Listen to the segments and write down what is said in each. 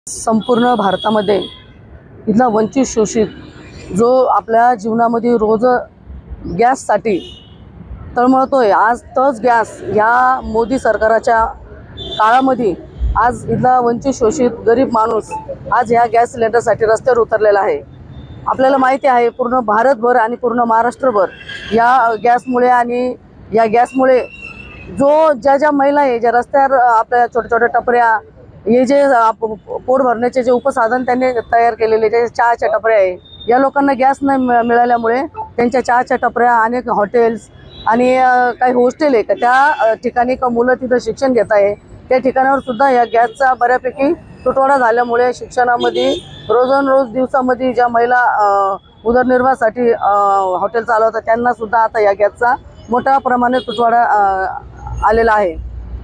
संपूर्ण भारतामध्ये इथला वंचित शोषित जो आपल्या जीवनामध्ये रोज गॅससाठी तळमळतोय, आज तोच गॅस या मोदी सरकाराच्या काळामध्ये आज इथला वंचित शोषित गरीब माणूस आज या गॅस सिलेंडरसाठी रस्त्यावर उतरलेला आहे। आपल्याला माहिती आहे पूर्ण भारतभर आणि पूर्ण महाराष्ट्रभर या गॅसमुळे आणि या गॅसमुळे ज्या महिला आहे ज्या रस्त्यावर आपल्या छोट्या छोट्या टपऱ्या हे जे पोट भरण्याचे जे उपसाधन त्यांनी तयार केलेले जे चहाच्या टपऱ्या आहे, या लोकांना गॅस न मिळाल्यामुळे त्यांच्या चहाच्या टपऱ्या अनेक हॉटेल्स आणि काही हॉस्टेल आहे त्या ठिकाणी मुलं तिथं शिक्षण घेत आहे, त्या ठिकाणावर सुद्धा या गॅसचा बऱ्यापैकी तुटवडा झाल्यामुळे शिक्षणामध्ये रोज दिवसामध्ये ज्या महिला उदरनिर्वाहासाठी हॉटेल चालवतात त्यांना सुद्धा आता या गॅसचा मोठ्या प्रमाणात तुटवडा आलेला आहे।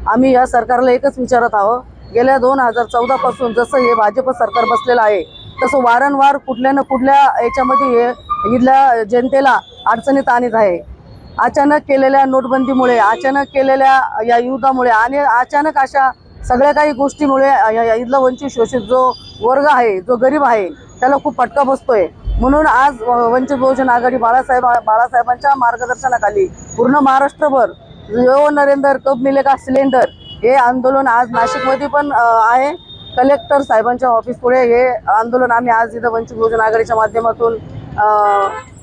आम्ही या सरकारला एकच विचारत आहोत, गेल्या 2014 पासून जसं हे भाजप सरकार बसलेलं आहे तसं वारंवार कुठल्या ना कुठल्या याच्यामध्ये इथल्या जनतेला अडचणीत आणत आहे। अचानक केलेल्या नोटबंदीमुळे, अचानक केलेल्या या युद्धामुळे आणि अचानक अशा सगळ्या काही गोष्टीमुळे इथला वंचित शोषित जो वर्ग आहे, जो गरीब आहे, त्याला खूप फटका बसतोय। म्हणून आज वंचित बहुजन आघाडी बाळासाहेबांच्या मार्गदर्शनाखाली पूर्ण महाराष्ट्रभर जो नरेंद्र कब मिलेगा सिलेंडर हे आंदोलन आज नाशिकमध्ये पण आहे। कलेक्टर साहेबांच्या ऑफिस पुढे हे आंदोलन आम्ही आज इथं वंचित बहुजन आघाडीच्या माध्यमातून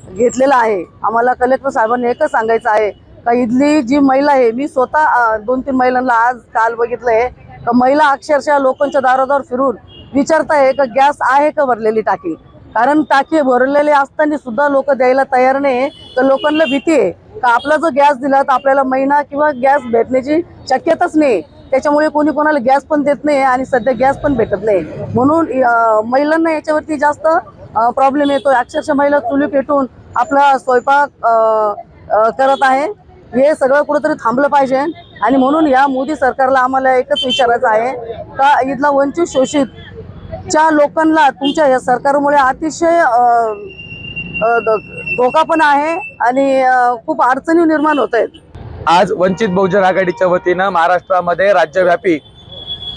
घेतलेलं आहे। आम्हाला कलेक्टर साहेबांनी एकच सांगायचं आहे का इथली जी महिला आहे, मी स्वतः 2-3 महिलांना आज काल बघितलं आहे का महिला अक्षरशः लोकांच्या दारादार फिरून विचारत आहे का गॅस आहे का भरलेली टाकी, कारण टाकी भरलेली असताना सुद्धा लोक द्यायला तयार नाही। तर लोकांना भीती आहे का आपला जो गॅस दिला तर आपल्याला महिना किंवा गॅस भेटण्याची शक्यताच नाही, त्याच्यामुळे कोणी कोणाला गॅस पण देत नाही आणि सध्या गॅस पण भेटत नाही। म्हणून महिलांना याच्यावरती जास्त प्रॉब्लेम येतो। अक्षरशः महिला चुली पेटून आपला स्वयंपाक करत आहे। हे सगळं कुठेतरी थांबलं पाहिजे आणि म्हणून या मोदी सरकारला आम्हाला एकच विचारायचं आहे का इथला वंचित शोषितच्या लोकांना तुमच्या या सरकारमुळे अतिशय धोका पण आहे आणि खूप अडचणी निर्माण होत आहेत। आज वंचित बहुजन आघाडीच्या वतीनं महाराष्ट्रामध्ये राज्यव्यापी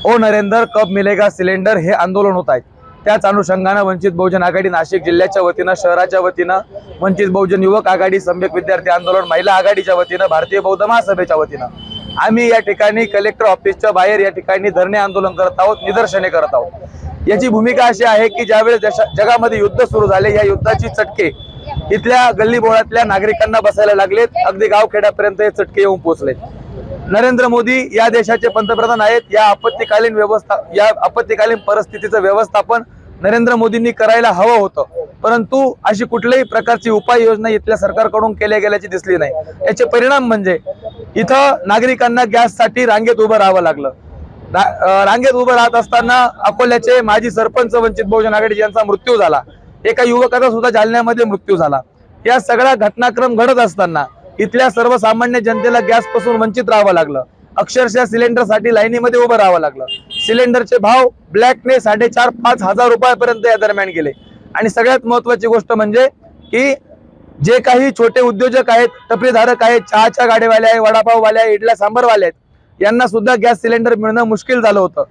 ओ नरेंद्र कब मिलेगा सिलेंडर हे आंदोलन होत आहे। त्याच अनुषंगानं वंचित बहुजन आघाडी नाशिक जिल्ह्याच्या वतीनं, शहराच्या वतीनं, वंचित बहुजन युवक आघाडी, सम्यक विद्यार्थी आंदोलन, महिला आघाडीच्या वतीनं, भारतीय बौद्ध महासभेच्या वतीनं आम्ही या ठिकाणी कलेक्टर ऑफिसच्या बाहेर या ठिकाणी धरणे आंदोलन करत आहोत, निदर्शने करत आहोत। याची भूमिका अशी आहे की ज्यावेळेस जगामध्ये युद्ध सुरू झाले, या युद्धाची चटके इथल्या गल्लीबोळातल्या नागरिकांना बसायला लागलेत, अगदी गावखेड्यापर्यंत हे चटके येऊन पोहोचले। नरेंद्र मोदी या देशाचे पंतप्रधान आहेत। या आपत्कालीन परिस्थितीचं व्यवस्थापन नरेंद्र मोदींनी करायला हवं होतं, परंतु अशी कुठल्याही प्रकारची उपाययोजना इथल्या सरकारकडून केल्या गेल्याची दिसली नाही। याचे परिणाम म्हणजे इथं नागरिकांना गॅससाठी रांगेत उभं राहावं लागलं। रांगेत उभं राहत असताना अकोल्याचे माजी सरपंच वंचित बहुजन आघाडी यांचा मृत्यू झाला, एका युवकाचा सुद्धा जालन्यामध्ये मृत्यू झाला। या सगळ्या घटनाक्रम घडत असताना इथल्या सर्वसामान्य जनतेला गॅस पासून वंचित राहावं लागलं, अक्षरशः सिलेंडरसाठी लाईनीमध्ये उभं राहावं लागलं। सिलेंडरचे भाव ब्लॅकने 4,500-5,000 हजार रुपयापर्यंत या दरम्यान गेले। आणि सगळ्यात महत्वाची गोष्ट म्हणजे की जे काही छोटे उद्योजक आहेत, टपरीधारक आहेत, चहाच्या गाड्यावाले आहेत, वडापाववाले आहेत, इडल्या सांबारवाले आहेत, यांना सुद्धा गॅस सिलेंडर मिळणं मुश्किल झालं होतं।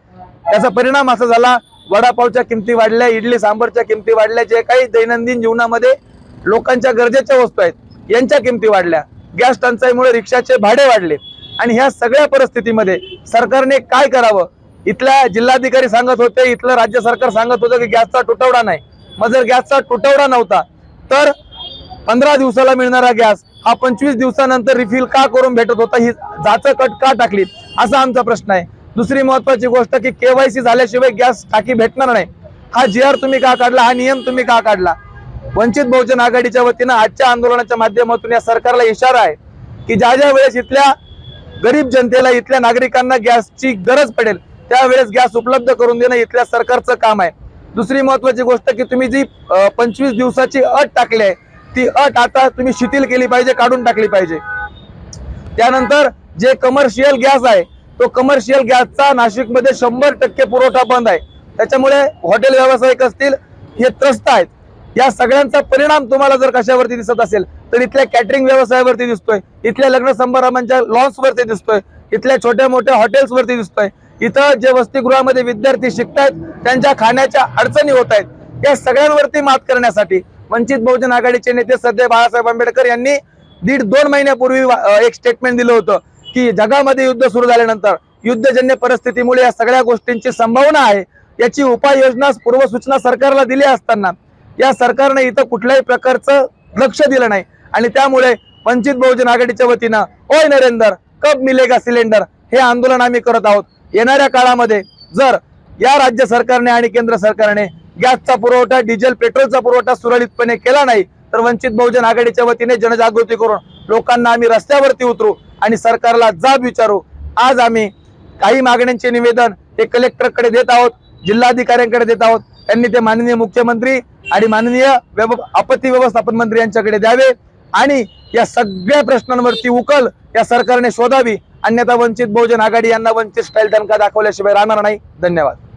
त्याचा परिणाम असा झाला, वडापावच्या किमती वाढल्या, इडली सांबारच्या किमती वाढल्या, जे काही दैनंदिन जीवनामध्ये लोकांच्या गरजेच्या वस्तू आहेत यांच्या किमती वाढल्या, गॅस टंचाईमुळे रिक्षाचे भाडे वाढले। आणि ह्या सगळ्या परिस्थितीमध्ये सरकारने काय करावं? इथल्या जिल्हाधिकारी सांगत होते, इथलं राज्य सरकार सांगत होतं की गॅसचा तुटवडा नाही। मग जर गॅसचा तुटवडा नव्हता तर 15 दिवसाला मिळणारा गॅस हा 25 दिवसानंतर रिफिल का करून भेटत होता? ही जाचकट का टाकली असा आमचा प्रश्न आहे। दुसरी महत्वाची गोष्ट की केवायसी झाल्याशिवाय गॅस टाकी भेटणार नाही, हा GR तुम्ही का काढला? हा नियम तुम्ही का काढला? वंचित बहुजन आघाडीच्या वतीनं आजच्या आंदोलनाच्या माध्यमातून या सरकारला इशारा आहे की ज्या वेळेस इथल्या गरीब जनतेला, इथल्या नागरिकांना गॅसची गरज पडेल त्यावेळेस गॅस उपलब्ध करून देणं इथल्या सरकारचं काम आहे। दुसरी महत्वाची गोष्ट की तुम्ही जी 25 दिवसाची अट टाकली आहे ती अट आता तुम्ही शिथिल केली पाहिजे, काढून टाकली पाहिजे। त्यानंतर जे कमर्शियल गॅस आहे तो कमर्शियल गॅसचा नाशिकमध्ये 100% पुरवठा बंद आहे, त्याच्यामुळे हॉटेल व्यावसायिक असतील हे त्रस्त आहेत। या सगळ्यांचा परिणाम तुम्हाला जर कशावरती दिसत असेल तर इथल्या कॅटरिंग व्यवसायावरती दिसतोय, इथल्या लग्न समारंभांच्या लॉन्स वरती दिसतोय, इथल्या छोट्या मोठ्या हॉटेल्स वरती दिसतोय। इथं जे वसतिगृहामध्ये विद्यार्थी शिकतायत त्यांच्या खाण्याच्या अडचणी होत आहेत, या सगळ्यांवरती मात करण्यासाठी वंचित बहुजन आघाडीचे नेते सध्या बाळासाहेब आंबेडकर यांनी 1.5-2 महिन्यापूर्वी एक स्टेटमेंट दिलं होतं की जगामध्ये युद्ध सुरू झाल्यानंतर युद्धजन्य परिस्थितीमुळे या सगळ्या गोष्टींची संभावना आहे, याची उपाययोजना पूर्वसूचना सरकारला दिली असताना या सरकारने इथं कुठल्याही प्रकारचं लक्ष दिलं नाही आणि त्यामुळे वंचित बहुजन आघाडीच्या वतीनं ओय नरेंद्र कब मिलेगा सिलेंडर हे आंदोलन आम्ही करत आहोत। येणाऱ्या काळामध्ये जर या राज्य सरकारने आणि केंद्र सरकारने गॅसचा पुरवठा, डिझेल, पेट्रोलचा पुरवठा सुरळीतपणे केला नाही तर वंचित बहुजन आघाडीच्या वतीने जनजागृती करून लोकांना आम्ही रस्त्यावरती उतरू आणि सरकारला जाब विचारू। आज आम्ही काही मागण्यांचे निवेदन हे कलेक्टरकडे देत आहोत, जिल्हाधिकाऱ्यांकडे देत आहोत, त्यांनी ते माननीय मुख्यमंत्री आणि माननीय आपत्ती व्यवस्थापन मंत्री यांच्याकडे द्यावे आणि या सगळ्या प्रश्नांवरती उकल या सरकारने शोधावी, अन्यथा वंचित बहुजन आघाडी यांना वंचित स्टाईल दणका दाखवल्याशिवाय राहणार नाही। धन्यवाद।